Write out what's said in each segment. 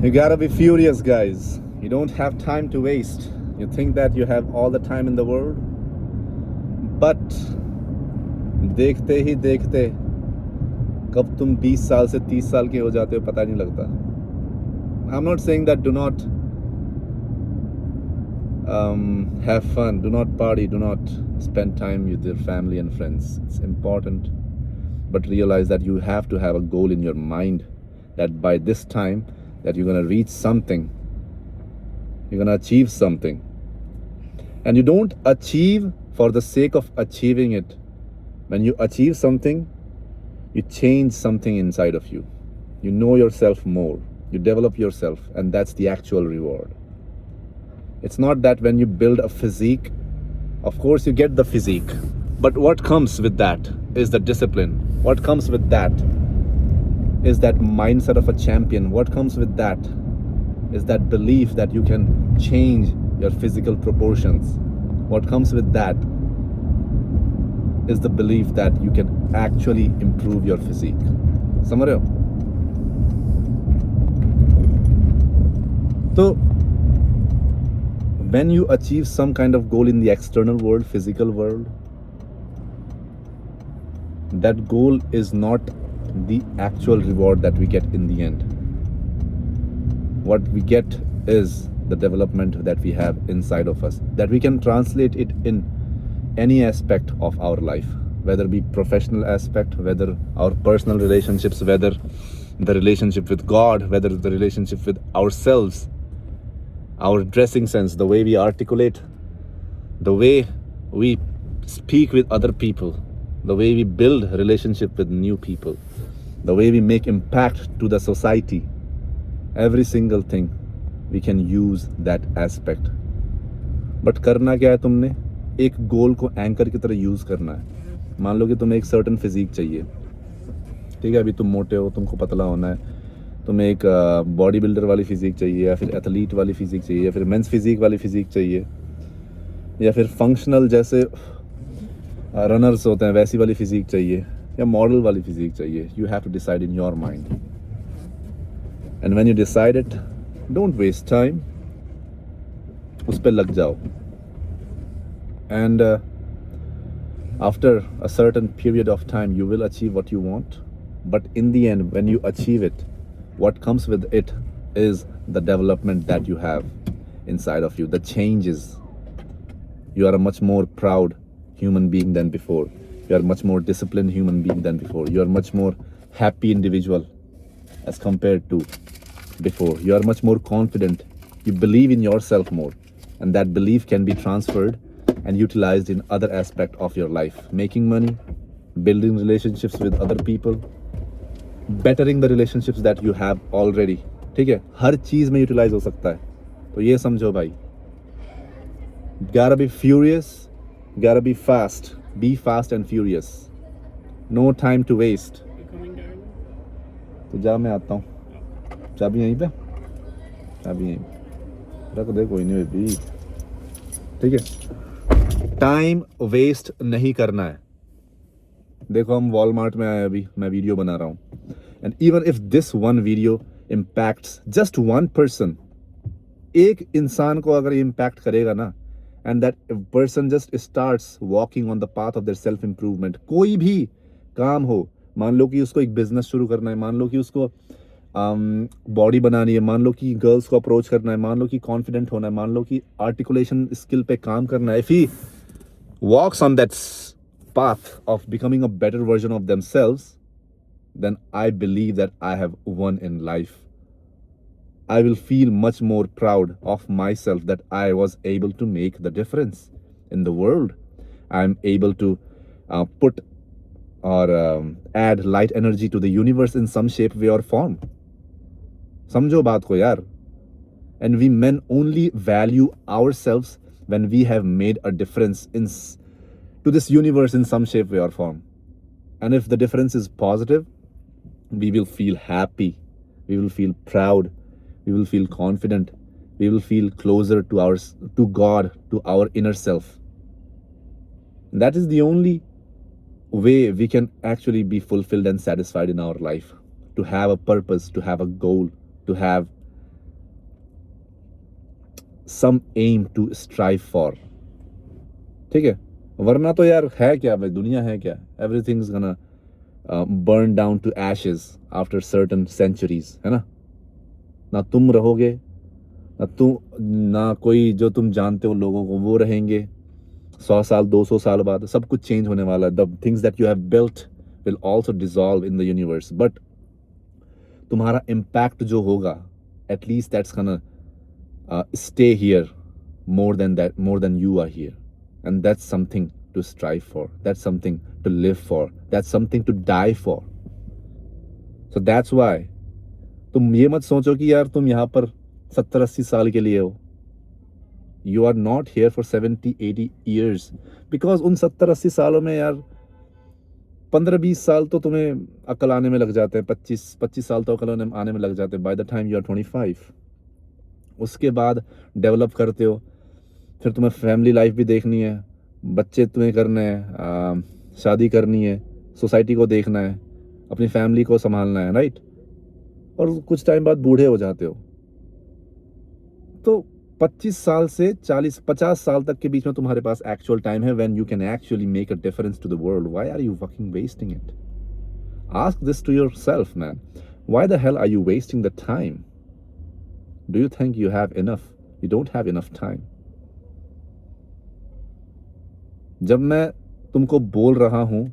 You gotta be furious, guys. You don't have time to waste. You think that you have all the time in the world, but देखते ही देखते कब तुम 20 साल से 30 साल के हो जाते हो पता नहीं लगता. I'm not saying that do not have fun, do not party, do not spend time with your family and friends. It's important, but realize that you have to have a goal in your mind that by this time that you're going to reach something, you're going to achieve something. And you don't achieve for the sake of achieving it. When you achieve something, you change something inside of you. You know yourself more. You develop yourself, and that's the actual reward. It's not that when you build a physique, of course you get the physique, but what comes with that is the discipline. What comes with that is that mindset of a champion. What comes with that is that belief that you can change your physical proportions. What comes with that is the belief that you can actually improve your physique. समझ रहे हो? So when you achieve some kind of goal in the external world, physical world, that goal is not the actual reward that we get in the end. What we get is the development that we have inside of us, that we can translate it in any aspect of our life, whether it be professional aspect, whether our personal relationships, whether the relationship with God, whether the relationship with ourselves, our dressing sense, the way we articulate, the way we speak with other people, the way we build relationship with new people, the way we make impact to the society, every single thing we can use that aspect. But करना क्या है तुमने? एक गोल को anchor की तरह use करना है. मान लो कि तुम्हें एक सर्टन फिजिक चाहिए, ठीक है, अभी तुम मोटे हो, तुमको पतला होना है, तुम्हें एक बॉडी बिल्डर वाली फिजिक चाहिए, या फिर एथलीट वाली फिजिक चाहिए, या फिर मेंस फिजिक वाली फिजिक चाहिए, या फिर फंक्शनल जैसे रनर्स होते हैं वैसी वाली फिजिक चाहिए, या मॉडल वाली फिजिक चाहिए. You have to decide in your mind, and when you decide it, don't waste time, उस पर लग जाओ. And after a certain period of time you will achieve what you want, but in the end when you achieve it, what comes with it is the development that you have inside of you, the changes. You are a much more proud human being than before. You are a much more disciplined human being than before. You are a much more happy individual as compared to before. You are much more confident. You believe in yourself more, and that belief can be transferred and utilized in other aspect of your life. Making money, building relationships with other people, bettering the relationships that you have already. ठीक है, हर चीज में utilise हो सकता है. तो ये समझो भाई, gotta be furious, gotta be fast. Be fast and furious. No time to waste. तो जा, मैं आता हूँ. चाबी यहीं पे, चाबी यहीं पे रख दे, कोई नहीं बेबी, ठीक है. टाइम वेस्ट नहीं करना है. देखो हम वॉलमार्ट में आए, अभी मैं वीडियो बना रहा हूँ, and even if this one video impacts just one person, एक इंसान को अगर इम्पैक्ट करेगा ना, and that person just starts walking on the path of their self improvement. कोई भी काम हो, मान लो कि उसको एक बिजनेस शुरू करना है, मान लो कि उसको बॉडी बनानी है, मान लो कि गर्ल्स को अप्रोच करना है, मान लो कि कॉन्फिडेंट होना है, मान लो कि आर्टिकुलेशन स्किल पे काम करना है. If he walks on that path of becoming a better version of themselves, then I believe that I have won in life. I will feel much more proud of myself that I was able to make the difference in the world. I'm able to put or add light energy to the universe in some shape, way or form. समझो बात को यार. And we men only value ourselves when we have made a difference to this universe in some shape, way or form. And if the difference is positive, we will feel happy, we will feel proud, we will feel confident, we will feel closer to God, to our inner self. And that is the only way we can actually be fulfilled and satisfied in our life. To have a purpose, to have a goal, to have some aim to strive for. ठीक है, वरना तो यार है क्या भाई, दुनिया है क्या? Everything is gonna burn down to ashes after certain centuries, है ना? ना तुम रहोगे, ना कोई जो तुम जानते हो लोगों को वो रहेंगे। 100 साल 200 साल बाद सब कुछ चेंज होने वाला है। The things that you have built will also dissolve in the universe, but तुम्हारा इम्पैक्ट जो होगा at least that's gonna stay here more than you are here, and that's something to strive for, that's something to live for, that's something to die for. So that's why तुम ये मत सोचो कि यार तुम यहाँ पर 70-80 साल के लिए हो. You are not here for 70-80 years, because उन 70-80 सालों में यार 15-20 साल तो तुम्हें अकल आने में लग जाते हैं, 25 साल तो अकल आने में लग जाते हैं. By the time you are 25, उसके बाद डेवलप करते हो, फिर तुम्हें फैमिली लाइफ भी देखनी है, बच्चे तुम्हें करने हैं, शादी करनी है, सोसाइटी को देखना है, अपनी फैमिली को संभालना है, राइट? और कुछ टाइम बाद बूढ़े हो जाते हो. तो 25 साल से 40-50 साल तक के बीच में तुम्हारे पास एक्चुअल टाइम है, when you can actually make a difference to the world. Why are you fucking wasting it? Ask this to yourself, man. Why the hell are you wasting the time? Do you think you have enough? You don't have enough time. जब मैं तुमको बोल रहा हूं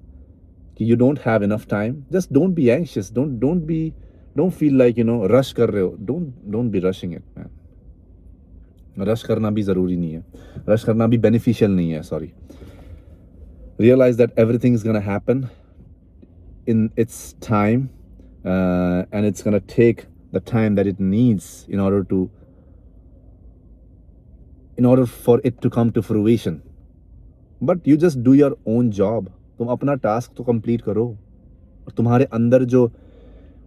कि you don't have enough time, just don't be anxious, don't feel like rush कर रहे हो. Don't be rushing it, man. Rush करना भी जरूरी नहीं है, रश करना भी बेनिफिशियल नहीं है. Sorry. Realize that everything is gonna happen in its time, and it's gonna take the time that it needs in order for it to come to fruition. But you just do your own job. तुम अपना task तो complete करो. और तुम्हारे अंदर जो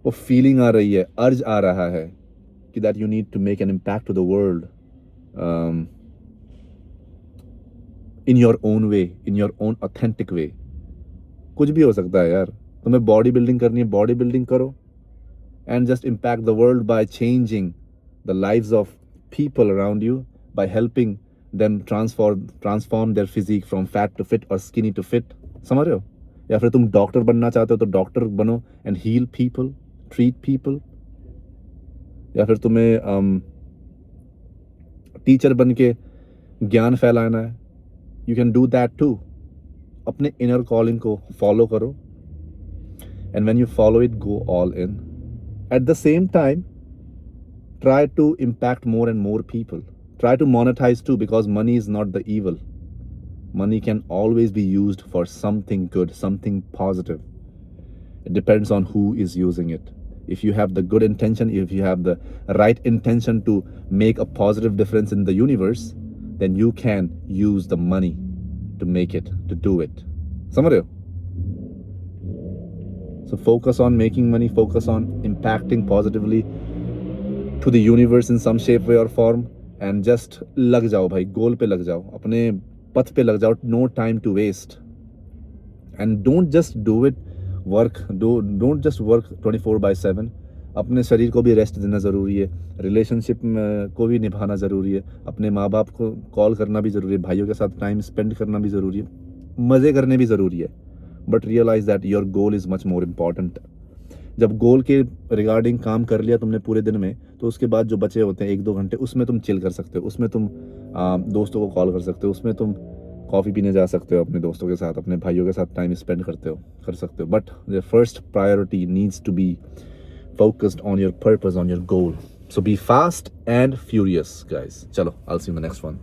वो feeling आ रही है, अर्ज आ रहा है कि that you need to make an impact to the world in your own way, in your own authentic way. कुछ भी हो सकता है यार. तुम्हें बॉडी बिल्डिंग करनी है, बॉडी बिल्डिंग करो, and just impact the world by changing the lives of people around you, by helping them transform their physique from fat to fit or skinny to fit. समझ रहे हो? या फिर तुम doctor बनना चाहते हो तो डॉक्टर बनो and heal people, treat people. या फिर तुम्हें टीचर बन के ज्ञान फैलाना है, you can do that too. अपने inner calling को follow करो, and when you follow it, go all in. At the same time, try to impact more and more people. Try to monetize too, because money is not the evil. Money can always be used for something good, something positive. It depends on who is using it. If you have the good intention, if you have the right intention to make a positive difference in the universe, then you can use the money to make it, to do it. समझ रहे हो? So focus on making money, focus on impacting positively to the universe in some shape, way or form. And just लग जाओ भाई, गोल पे लग जाओ, अपने पथ पे लग जाओ. No time to waste. And don't just do it work, don't just work 24/7. अपने शरीर को भी रेस्ट देना ज़रूरी है, रिलेशनशिप को भी निभाना ज़रूरी है, अपने माँ बाप को कॉल करना भी ज़रूरी है, भाइयों के साथ टाइम स्पेंड करना भी ज़रूरी है, मज़े करने भी ज़रूरी है. But realize that your goal is much more important. जब गोल के रिगार्डिंग काम कर लिया तुमने पूरे दिन में, तो उसके बाद जो बचे होते हैं 1-2 घंटे, उसमें तुम चिल कर सकते हो, उसमें तुम दोस्तों को कॉल कर सकते हो, उसमें तुम कॉफ़ी पीने जा सकते हो अपने दोस्तों के साथ, अपने भाइयों के साथ टाइम स्पेंड कर सकते हो. But the first priority needs to be focused on your purpose, on your goal. So be fast and furious guys. चलो, I will see you in the next one.